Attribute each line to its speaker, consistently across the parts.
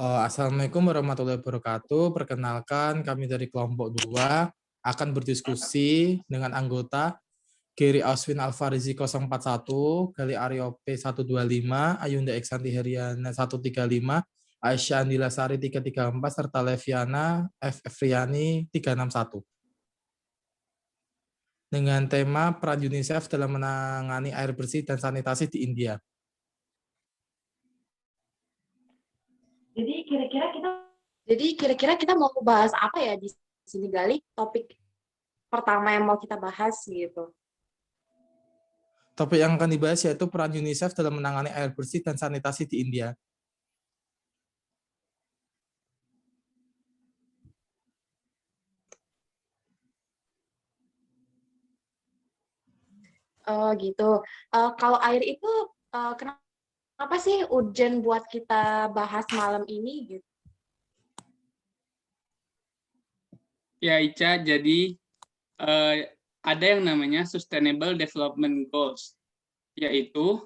Speaker 1: Assalamualaikum warahmatullahi wabarakatuh. Perkenalkan, kami dari kelompok 2 akan berdiskusi dengan anggota Giri Aswin Alfarizi 041, Gali Aryo P125, Ayunda Eksanti Heriana 135, Aisyah Andila Sari 334, serta Leviana F. Efriani 361. Dengan tema peran UNICEF dalam menangani air bersih dan sanitasi di India.
Speaker 2: Jadi kira-kira kita mau bahas apa ya di sini, Gali? Topik pertama yang mau kita bahas gitu.
Speaker 1: Topik yang akan dibahas yaitu peran UNICEF dalam menangani air bersih dan sanitasi di India.
Speaker 2: Oh gitu. Kalau air itu kenapa sih urgent buat kita bahas malam ini gitu?
Speaker 3: Ya, Ica, jadi ada yang namanya Sustainable Development Goals, yaitu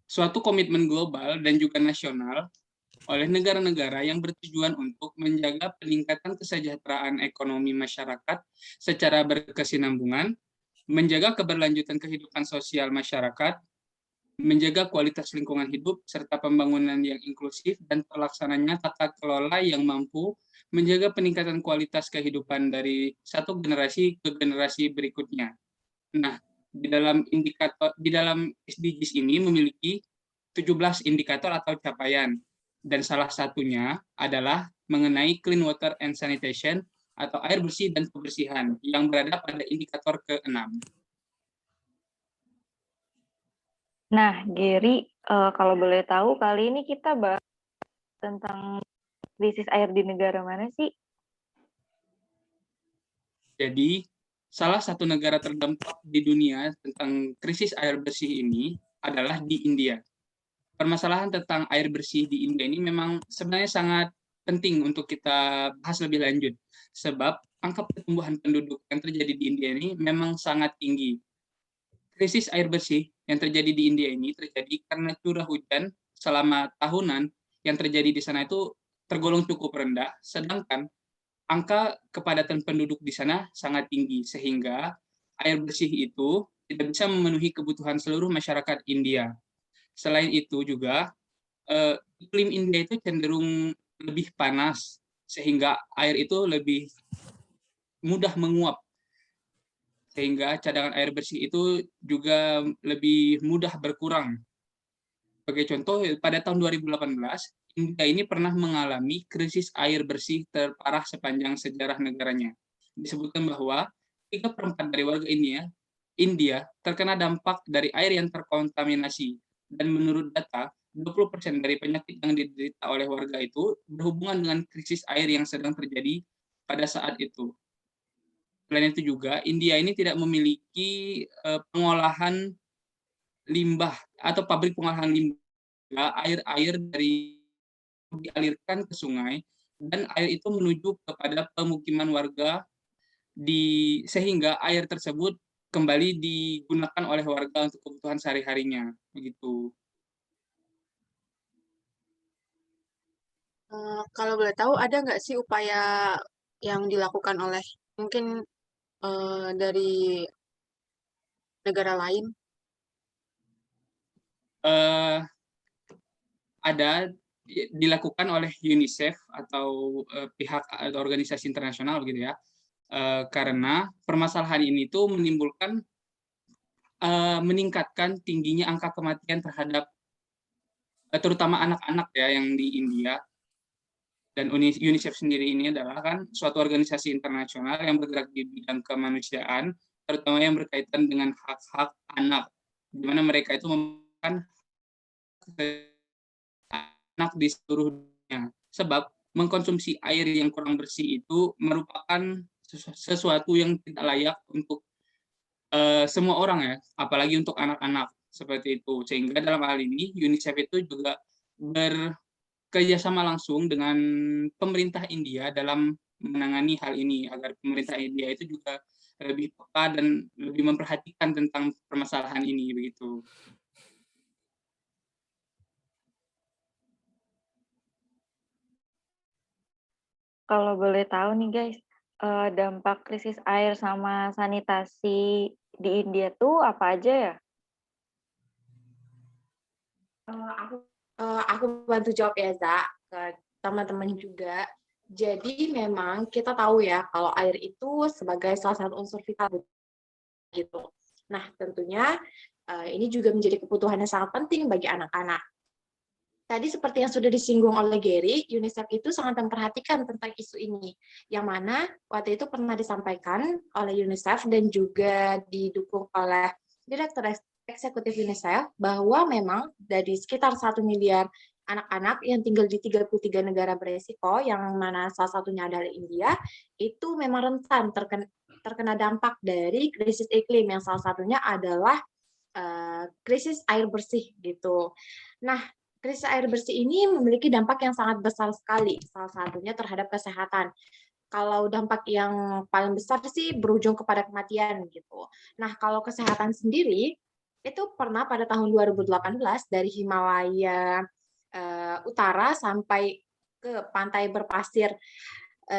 Speaker 3: suatu komitmen global dan juga nasional oleh negara-negara yang bertujuan untuk menjaga peningkatan kesejahteraan ekonomi masyarakat secara berkesinambungan, menjaga keberlanjutan kehidupan sosial masyarakat, menjaga kualitas lingkungan hidup, serta pembangunan yang inklusif dan terlaksananya tata kelola yang mampu menjaga peningkatan kualitas kehidupan dari satu generasi ke generasi berikutnya. Nah, di dalam SDGs ini memiliki 17 indikator atau capaian, dan salah satunya adalah mengenai clean water and sanitation atau air bersih dan kebersihan yang berada pada indikator ke-6.
Speaker 4: Nah, Gary, kalau boleh tahu kali ini kita bahas tentang krisis air di negara mana sih?
Speaker 3: Jadi, salah satu negara terdampak di dunia tentang krisis air bersih ini adalah di India. Permasalahan tentang air bersih di India ini memang sebenarnya sangat penting untuk kita bahas lebih lanjut, sebab angka pertumbuhan penduduk yang terjadi di India ini memang sangat tinggi. Krisis air bersih yang terjadi di India ini terjadi karena curah hujan selama tahunan yang terjadi di sana itu tergolong cukup rendah, sedangkan angka kepadatan penduduk di sana sangat tinggi, sehingga air bersih itu tidak bisa memenuhi kebutuhan seluruh masyarakat India. Selain itu juga, iklim India itu cenderung lebih panas, sehingga air itu lebih mudah menguap, sehingga cadangan air bersih itu juga lebih mudah berkurang. Sebagai contoh, pada tahun 2018, India ini pernah mengalami krisis air bersih terparah sepanjang sejarah negaranya. Disebutkan bahwa 3/4 dari warga India terkena dampak dari air yang terkontaminasi, dan menurut data, 20% dari penyakit yang diderita oleh warga itu berhubungan dengan krisis air yang sedang terjadi pada saat itu. Selain itu juga, India ini tidak memiliki pengolahan limbah atau pabrik pengolahan limbah, air-air dari dialirkan ke sungai, dan air itu menuju kepada pemukiman warga sehingga air tersebut kembali digunakan oleh warga untuk kebutuhan sehari-harinya, begitu.
Speaker 2: Kalau boleh tahu, ada nggak sih upaya yang dilakukan oleh mungkin dari negara lain?
Speaker 3: Ada dilakukan oleh UNICEF atau pihak atau organisasi internasional gitu ya, karena permasalahan ini tuh menimbulkan meningkatkan tingginya angka kematian terhadap terutama anak-anak ya yang di India. Dan UNICEF sendiri ini adalah kan suatu organisasi internasional yang bergerak di bidang kemanusiaan, terutama yang berkaitan dengan hak-hak anak, di mana mereka itu memberikan anak di seluruh dunia. Sebab mengkonsumsi air yang kurang bersih itu merupakan sesuatu yang tidak layak untuk semua orang ya, apalagi untuk anak-anak seperti itu. Sehingga dalam hal ini UNICEF itu juga bekerjasama langsung dengan pemerintah India dalam menangani hal ini, agar pemerintah India itu juga lebih peka dan lebih memperhatikan tentang permasalahan ini, begitu.
Speaker 4: Kalau boleh tahu nih guys, dampak krisis air sama sanitasi di India tuh apa aja ya?
Speaker 2: Aku bantu jawab ya, Za, ke teman-teman juga. Jadi memang kita tahu ya kalau air itu sebagai salah satu unsur vital gitu. Nah, tentunya ini juga menjadi kebutuhan yang sangat penting bagi anak-anak. Tadi seperti yang sudah disinggung oleh Gary, UNICEF itu sangat memperhatikan tentang isu ini, yang mana waktu itu pernah disampaikan oleh UNICEF dan juga didukung oleh Direktur Eksekutif UNICEF bahwa memang dari sekitar 1 miliar anak-anak yang tinggal di 33 negara beresiko, yang mana salah satunya adalah India, itu memang rentan terkena dampak dari krisis iklim, yang salah satunya adalah krisis air bersih gitu. Nah, krisis air bersih ini memiliki dampak yang sangat besar sekali, salah satunya terhadap kesehatan. Kalau dampak yang paling besar sih berujung kepada kematian gitu. Nah, kalau kesehatan sendiri, itu pernah pada tahun 2018 dari Himalaya utara sampai ke pantai berpasir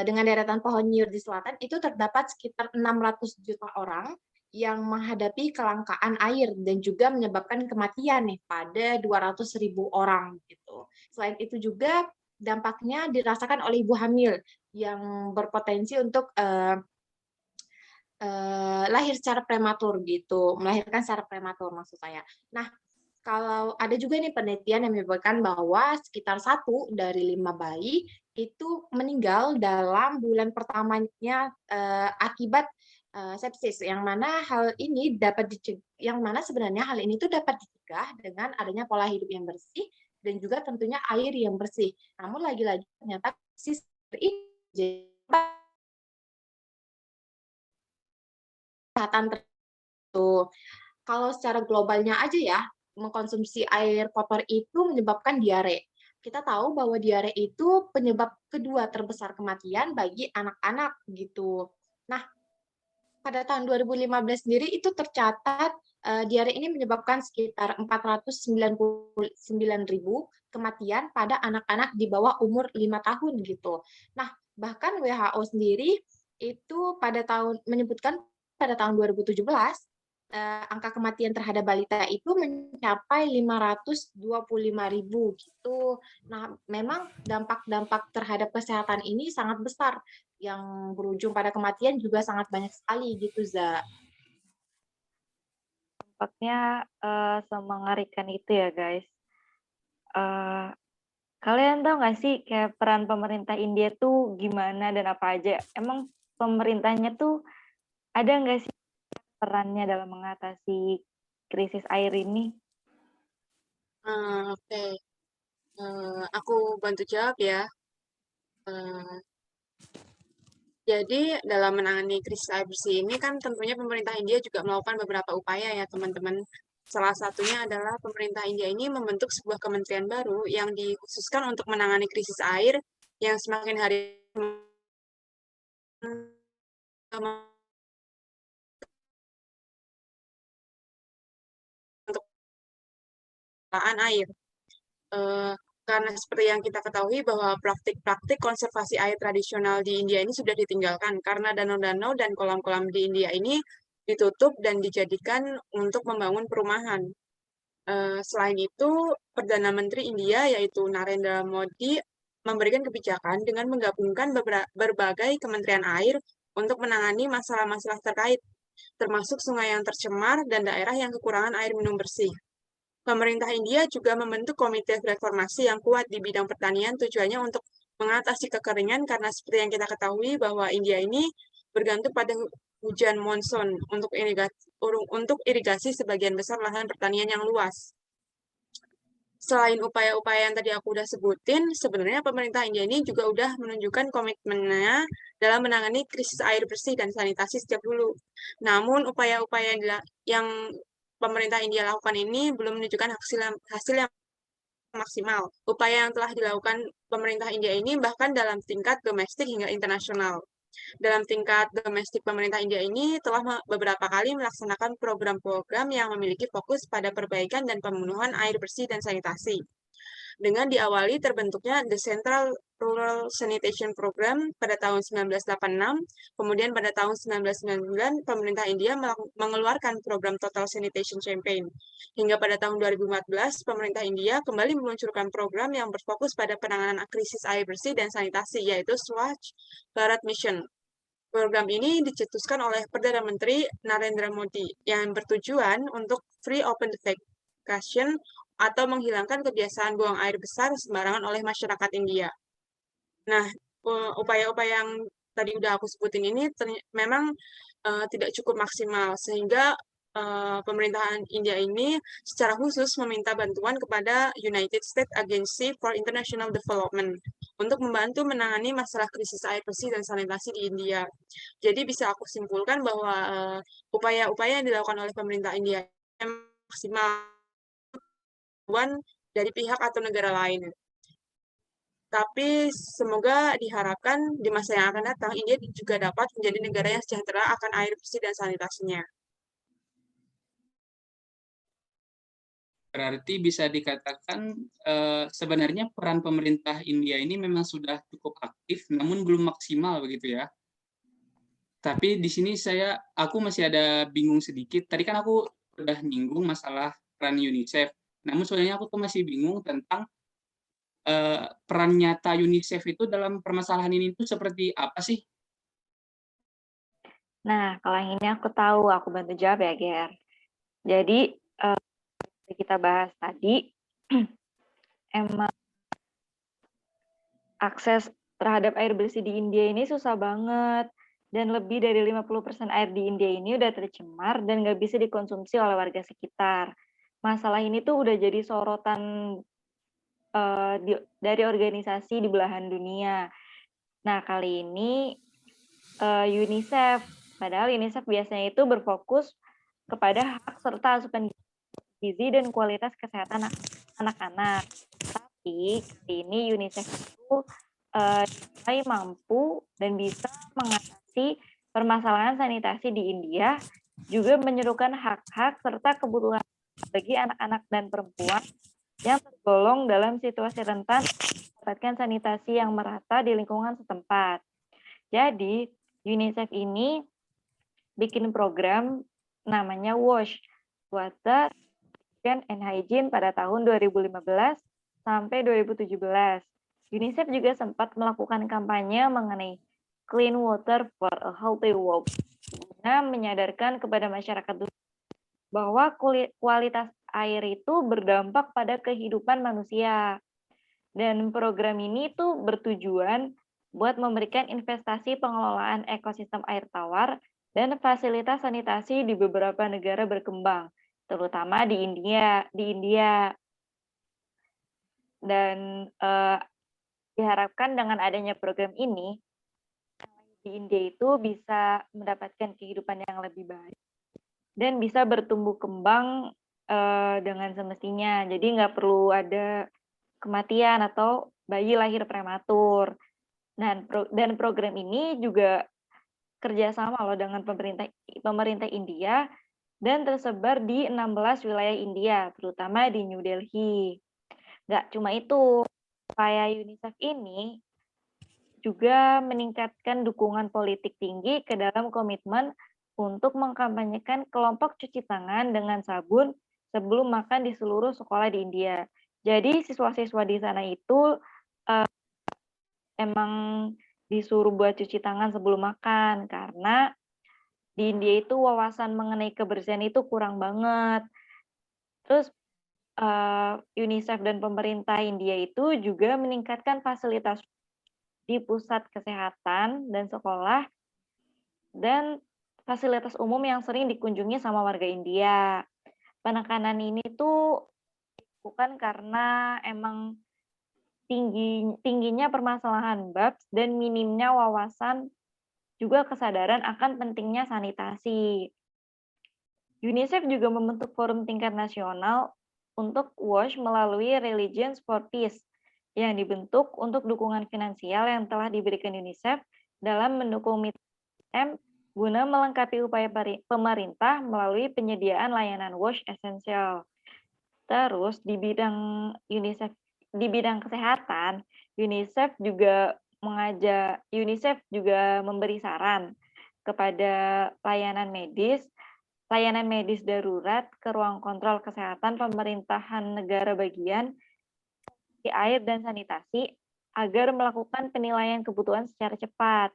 Speaker 2: dengan deretan pohon nyur di selatan, itu terdapat sekitar 600 juta orang yang menghadapi kelangkaan air dan juga menyebabkan kematian nih pada 200.000 orang gitu. Selain itu juga dampaknya dirasakan oleh ibu hamil yang berpotensi untuk lahir secara prematur gitu, melahirkan secara prematur maksud saya. Nah, kalau ada juga nih penelitian yang menyebutkan bahwa sekitar 1 dari 5 bayi itu meninggal dalam bulan pertamanya akibat sepsis, yang mana hal ini yang mana sebenarnya hal ini tuh dapat dicegah dengan adanya pola hidup yang bersih dan juga tentunya air yang bersih. Namun lagi-lagi ternyata sepsis ini kesehatan tertentu. Kalau secara globalnya aja ya, mengkonsumsi air kotor itu menyebabkan diare. Kita tahu bahwa diare itu penyebab kedua terbesar kematian bagi anak-anak gitu. Nah, pada tahun 2015 sendiri itu tercatat diare ini menyebabkan sekitar 499.000 kematian pada anak-anak di bawah umur 5 tahun gitu. Nah, bahkan WHO sendiri itu menyebutkan pada tahun 2017 angka kematian terhadap balita itu mencapai 525.000 gitu. Nah, memang dampak-dampak terhadap kesehatan ini sangat besar, yang berujung pada kematian juga sangat banyak sekali gitu, Za.
Speaker 4: Dampaknya semengerikan itu ya guys. Kalian tahu nggak sih kayak peran pemerintah India tuh gimana dan apa aja? Emang pemerintahnya tuh ada nggak sih perannya dalam mengatasi krisis air ini?
Speaker 5: Oke. Aku bantu jawab ya. Jadi dalam menangani krisis air bersih ini kan tentunya pemerintah India juga melakukan beberapa upaya ya teman-teman. Salah satunya adalah pemerintah India ini membentuk sebuah kementerian baru yang dikhususkan untuk menangani krisis air yang semakin hari untuk pengelolaan air. Karena seperti yang kita ketahui bahwa praktik-praktik konservasi air tradisional di India ini sudah ditinggalkan karena danau-danau dan kolam-kolam di India ini ditutup dan dijadikan untuk membangun perumahan. Selain itu, Perdana Menteri India yaitu Narendra Modi memberikan kebijakan dengan menggabungkan berbagai kementerian air untuk menangani masalah-masalah terkait, termasuk sungai yang tercemar dan daerah yang kekurangan air minum bersih. Pemerintah India juga membentuk komite reformasi yang kuat di bidang pertanian tujuannya untuk mengatasi kekeringan karena seperti yang kita ketahui bahwa India ini bergantung pada hujan monsun untuk irigasi sebagian besar lahan pertanian yang luas. Selain upaya-upaya yang tadi aku udah sebutin, sebenarnya pemerintah India ini juga udah menunjukkan komitmennya dalam menangani krisis air bersih dan sanitasi sejak dulu. Namun upaya-upaya yang pemerintah India lakukan ini belum menunjukkan hasil yang maksimal. Upaya yang telah dilakukan pemerintah India ini bahkan dalam tingkat domestik hingga internasional. Dalam tingkat domestik, pemerintah India ini telah beberapa kali melaksanakan program-program yang memiliki fokus pada perbaikan dan pemenuhan air bersih dan sanitasi. Dengan diawali terbentuknya The Central Rural Sanitation Program pada tahun 1986. Kemudian pada tahun 1999, pemerintah India mengeluarkan program Total Sanitation Campaign. Hingga pada tahun 2014, pemerintah India kembali meluncurkan program yang berfokus pada penanganan krisis air bersih dan sanitasi, yaitu Swachh Bharat Mission. Program ini dicetuskan oleh Perdana Menteri Narendra Modi yang bertujuan untuk free open defecation atau menghilangkan kebiasaan buang air besar sembarangan oleh masyarakat India. Nah, upaya-upaya yang tadi udah aku sebutin ini memang tidak cukup maksimal, sehingga pemerintahan India ini secara khusus meminta bantuan kepada United States Agency for International Development untuk membantu menangani masalah krisis air bersih dan sanitasi di India. Jadi bisa aku simpulkan bahwa upaya-upaya yang dilakukan oleh pemerintah India memang maksimal dari pihak atau negara lain. Tapi semoga diharapkan di masa yang akan datang, India juga dapat menjadi negara yang sejahtera akan air bersih dan sanitasinya.
Speaker 3: Berarti bisa dikatakan sebenarnya peran pemerintah India ini memang sudah cukup aktif, namun belum maksimal begitu ya. Tapi di sini aku masih ada bingung sedikit. Tadi kan aku sudah nyinggung masalah peran UNICEF. Namun sebenarnya aku tuh masih bingung tentang peran nyata UNICEF itu dalam permasalahan ini itu seperti apa sih?
Speaker 4: Nah, kalau yang ini aku tahu, aku bantu jawab ya, Ger. Jadi, kita bahas tadi, emang akses terhadap air bersih di India ini susah banget. Dan lebih dari 50% air di India ini udah tercemar dan nggak bisa dikonsumsi oleh warga sekitar. Masalah ini tuh udah jadi sorotan dari organisasi di belahan dunia. Nah, kali ini UNICEF, padahal UNICEF biasanya itu berfokus kepada hak serta asupan gizi dan kualitas kesehatan anak-anak. Tapi kali ini UNICEF itu dinilai mampu dan bisa mengatasi permasalahan sanitasi di India, juga menyerukan hak-hak serta kebutuhan bagi anak-anak dan perempuan yang tergolong dalam situasi rentan mendapatkan sanitasi yang merata di lingkungan setempat. Jadi, UNICEF ini bikin program namanya WASH, Water, and Hygiene pada tahun 2015 sampai 2017. UNICEF juga sempat melakukan kampanye mengenai Clean Water for a Healthy World, guna menyadarkan kepada masyarakat bahwa kualitas air itu berdampak pada kehidupan manusia. Dan program ini tuh bertujuan buat memberikan investasi pengelolaan ekosistem air tawar dan fasilitas sanitasi di beberapa negara berkembang, terutama di India. Dan diharapkan dengan adanya program ini, di India itu bisa mendapatkan kehidupan yang lebih baik dan bisa bertumbuh kembang dengan semestinya. Jadi nggak perlu ada kematian atau bayi lahir prematur. Dan program ini juga kerjasama loh dengan pemerintah India dan tersebar di 16 wilayah India, terutama di New Delhi. Nggak cuma itu, upaya UNICEF ini juga meningkatkan dukungan politik tinggi ke dalam komitmen untuk mengkampanyekan kelompok cuci tangan dengan sabun sebelum makan di seluruh sekolah di India. Jadi siswa-siswa di sana itu emang disuruh buat cuci tangan sebelum makan, karena di India itu wawasan mengenai kebersihan itu kurang banget. Terus UNICEF dan pemerintah India itu juga meningkatkan fasilitas di pusat kesehatan dan sekolah dan fasilitas umum yang sering dikunjungi sama warga India. Penekanan ini tuh bukan karena emang tingginya permasalahan BAPS dan minimnya wawasan juga kesadaran akan pentingnya sanitasi. UNICEF juga membentuk forum tingkat nasional untuk WASH melalui Religions for Peace yang dibentuk untuk dukungan finansial yang telah diberikan UNICEF dalam mendukung MITM guna melengkapi upaya pemerintah melalui penyediaan layanan WASH esensial. Terus di bidang UNICEF, di bidang kesehatan, UNICEF juga memberi saran kepada layanan medis darurat ke ruang kontrol kesehatan pemerintahan negara bagian di air dan sanitasi agar melakukan penilaian kebutuhan secara cepat.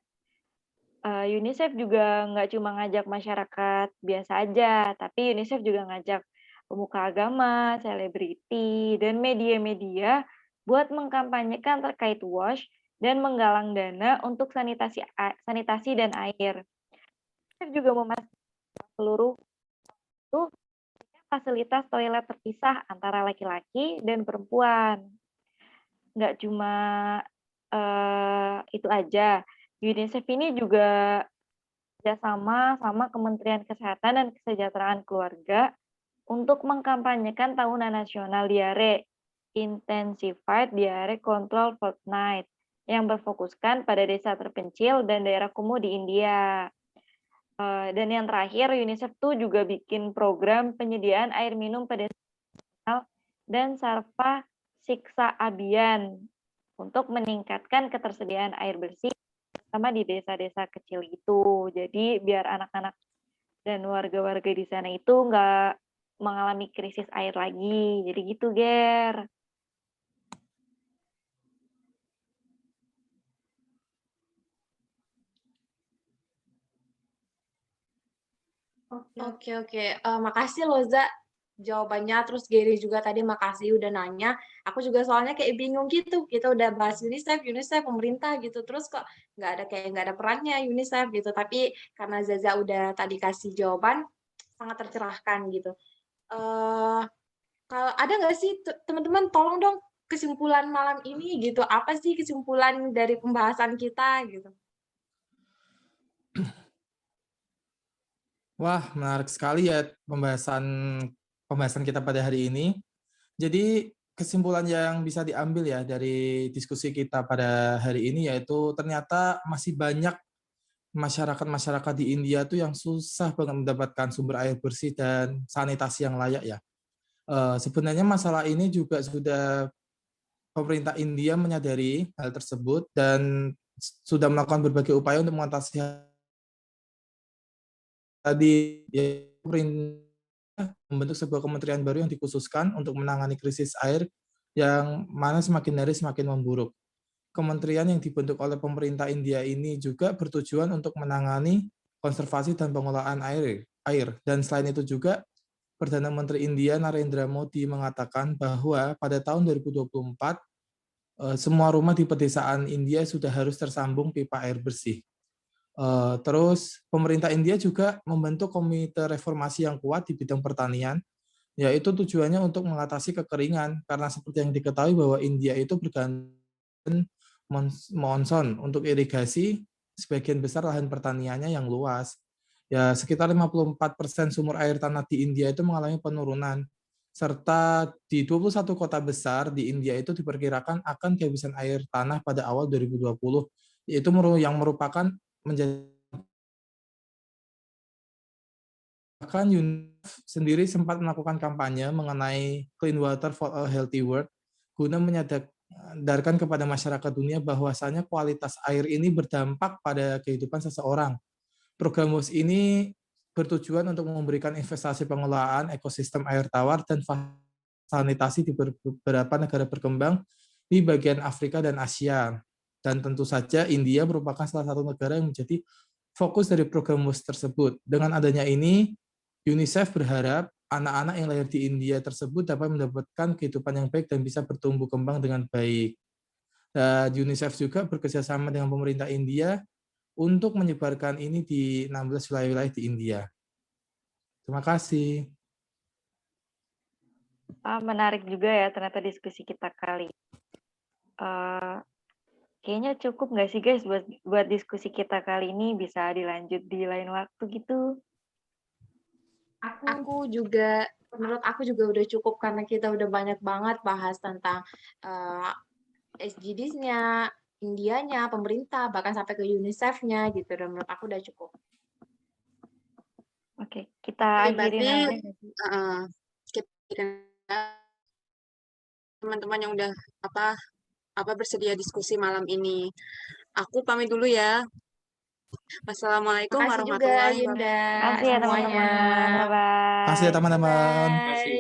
Speaker 4: UNICEF juga nggak cuma ngajak masyarakat biasa aja, tapi UNICEF juga ngajak pemuka agama, selebriti, dan media-media buat mengkampanyekan terkait WASH dan menggalang dana untuk sanitasi dan air. UNICEF juga memastikan seluruh itu fasilitas toilet terpisah antara laki-laki dan perempuan. Nggak cuma itu aja, UNICEF ini juga kerjasama sama Kementerian Kesehatan dan Kesejahteraan Keluarga untuk mengkampanyekan Tahunan Nasional Diare, Intensified Diare Control Fortnight, yang berfokuskan pada desa terpencil dan daerah kumuh di India. Dan yang terakhir, UNICEF tuh juga bikin program penyediaan air minum pada desa dan Sarva Siksa Abhiyan untuk meningkatkan ketersediaan air bersih sama di desa-desa kecil itu. Jadi biar anak-anak dan warga-warga di sana itu nggak mengalami krisis air lagi. Jadi gitu, Ger.
Speaker 2: Oke. Makasih Loza jawabannya. Terus Gary juga tadi makasih udah nanya. Aku juga soalnya kayak bingung gitu. Kita udah bahas UNICEF, pemerintah gitu. Terus kok nggak ada perannya UNICEF gitu. Tapi karena Zaza udah tadi kasih jawaban, sangat tercerahkan gitu. Kalau ada nggak sih teman-teman, tolong dong kesimpulan malam ini gitu. Apa sih kesimpulan dari pembahasan kita gitu?
Speaker 1: Wah, menarik sekali ya pembahasan kita pada hari ini. Jadi kesimpulan yang bisa diambil ya dari diskusi kita pada hari ini yaitu ternyata masih banyak masyarakat-masyarakat di India tuh yang susah banget mendapatkan sumber air bersih dan sanitasi yang layak ya. Sebenarnya masalah ini juga sudah pemerintah India menyadari hal tersebut dan sudah melakukan berbagai upaya untuk mengatasi tadi ya, pemerintah membentuk sebuah kementerian baru yang dikhususkan untuk menangani krisis air yang mana semakin hari semakin memburuk. Kementerian yang dibentuk oleh pemerintah India ini juga bertujuan untuk menangani konservasi dan pengelolaan air. Dan selain itu juga Perdana Menteri India Narendra Modi mengatakan bahwa pada tahun 2024 semua rumah di pedesaan India sudah harus tersambung pipa air bersih. Terus pemerintah India juga membentuk komite reformasi yang kuat di bidang pertanian, yaitu tujuannya untuk mengatasi kekeringan, karena seperti yang diketahui bahwa India itu bergantung monson untuk irigasi sebagian besar lahan pertaniannya yang luas. Ya, sekitar 54% sumur air tanah di India itu mengalami penurunan. Serta di 21 kota besar di India itu diperkirakan akan kehabisan air tanah pada awal 2020, yaitu yang merupakan menjadi bahkan UNICEF sendiri sempat melakukan kampanye mengenai Clean Water for a Healthy World guna menyadarkan kepada masyarakat dunia bahwasanya kualitas air ini berdampak pada kehidupan seseorang. Program WASH ini bertujuan untuk memberikan investasi pengelolaan ekosistem air tawar dan sanitasi di beberapa negara berkembang di bagian Afrika dan Asia. Dan tentu saja India merupakan salah satu negara yang menjadi fokus dari program WASH tersebut. Dengan adanya ini, UNICEF berharap anak-anak yang lahir di India tersebut dapat mendapatkan kehidupan yang baik dan bisa bertumbuh kembang dengan baik. Dan UNICEF juga bekerjasama dengan pemerintah India untuk menyebarkan ini di 16 wilayah-wilayah di India. Terima kasih.
Speaker 4: Menarik juga ya ternyata diskusi kita kali. Kayaknya cukup nggak sih guys buat diskusi kita kali ini, bisa dilanjut di lain waktu gitu.
Speaker 2: Menurut aku juga udah cukup karena kita udah banyak banget bahas tentang SDGs-nya, Indianya, pemerintah, bahkan sampai ke UNICEF-nya gitu. Dan menurut aku udah cukup.
Speaker 4: Oke, kita akhirin aja.
Speaker 5: Teman-teman yang udah bersedia diskusi malam ini. Aku pamit dulu ya. Wassalamualaikum
Speaker 2: Makasih juga
Speaker 5: warahmatullahi
Speaker 2: Yunda
Speaker 5: wabarakatuh.
Speaker 4: Makasih ya
Speaker 2: semuanya.
Speaker 4: teman-teman. Bye-bye.
Speaker 1: Kasih ya teman-teman.
Speaker 3: Terima kasih.